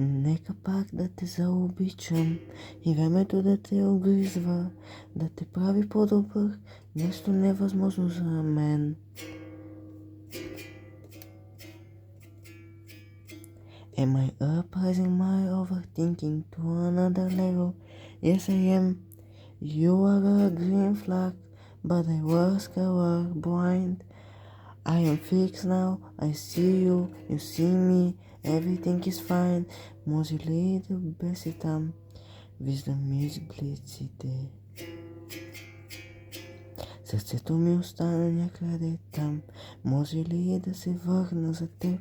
Нека пак да те заобичам и времето да те огризва, да те прави по-добър, нещо невъзможно за мен. Am I uprising my overthinking to another level? Yes, I am. You are a green flag, but I was colorblind. I am fixed now, I see you, you see me, everything is fine. Може ли да беше там? Виждам изблиците. Сърцето ми остана някъде там. Може ли да се върна за теб?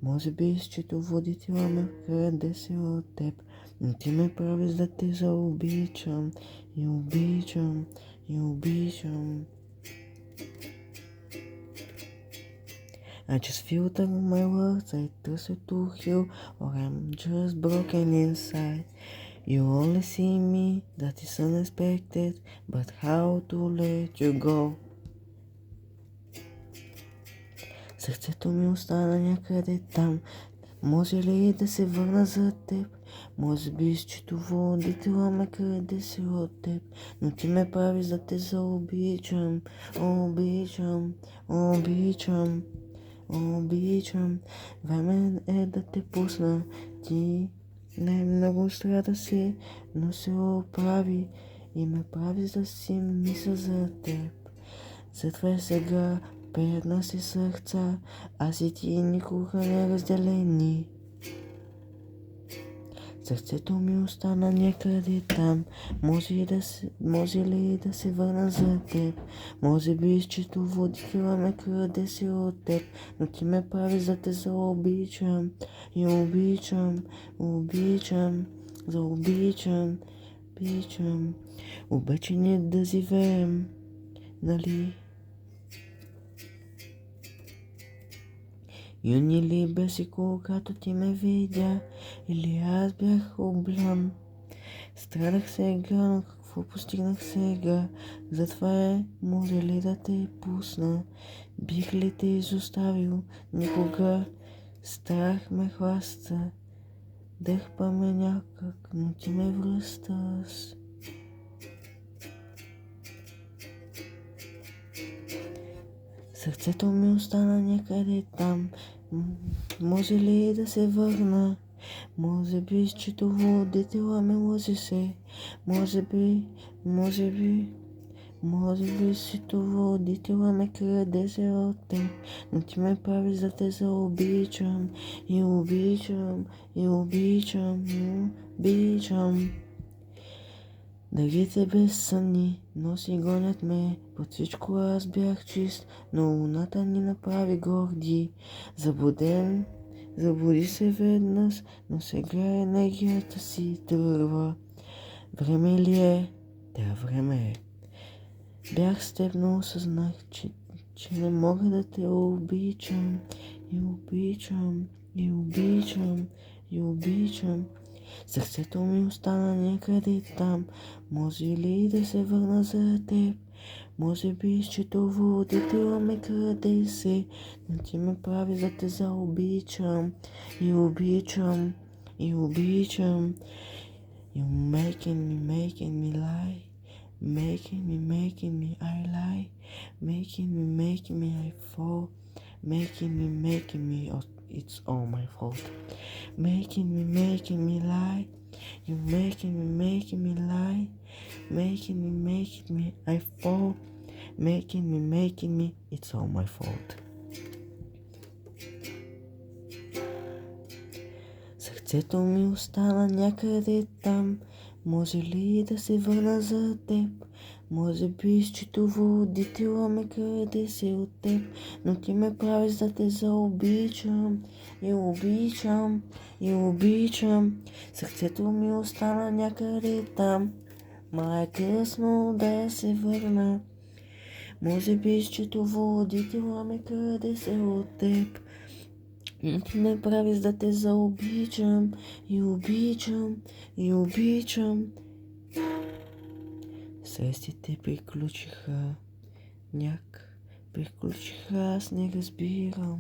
Може би счетоводителя ме краде се от теб. Но ти ме правиш да те заобичам. И обичам, и обичам. I just feel that my words I trust to heal, or I'm just broken inside. You only see me, that is unexpected, but how to let you go? Сърцето ми остана някъде там. Може ли да се върна за теб? Може би счетоводителя ме краде се от теб. Но ти ме правиш да те заобичам. Обичам, обичам. Обичам, време е да те пусна. Ти най-много страда си, но се оправи и ме правиш да си мисля за теб. Затова сега пред нас и сърца, аз и ти никога не разделени. Сърцето ми остана някъде там. Може ли да се върна за теб? Може би счетоводителя ме краде се от теб. Но ти ме правиш да те заобичам. И обичам, обичам, заобичам, обичам. Обечени да живеем, нали? Юни ли беше, когато ти ме видя, или аз бях облян? Страдах сега, но какво постигнах сега? Затова може ли да те пусна? Бих ли те изоставил никога? Страх ме хваща, дърпа ме някак, но ти ме връщаш. Сърцето ми остана някъде там. Може ли да се върна? Може би счетоводителя ме лъжеше. Може би счетоводителя ме краде се от теб. Но ти ме правиш да те заобичам. И обичам, и обичам, и обичам. Дъгите безсънни носи гонят ме, под всичко аз бях чист, но луната ни направи горди. Забуди се веднъж, но сега енергията си тръгва. Време ли е? Да, време е. Бях с теб, но осъзнах, че не мога да те обичам. И обичам, и обичам, и обичам. Сърцето ми остана някъде там. Може ли да се върна за теб? Може би счетоводителя ме краде се, но ти ме прави да те заобичам. И обичам, и обичам. You making me lie. Making me I lie. Making me I fall. Making me, oh, it's all my fault. Making me lie. You making me lie. Making me I fall. Making me, it's all my fault. Сърцето ми остана някъде там. Може ли да се върна за теб? Може би счетоводителя ме краде се от теб, но ти ме правиш да те заобичам. И обичам, и обичам. Сърцето ми остана някъде там. Ма е късно да се върна. Може би счетоводителя ме краде се от теб, но ти ме правиш да те заобичам. И обичам, и обичам. Срещите приключиха, аз не разбирам.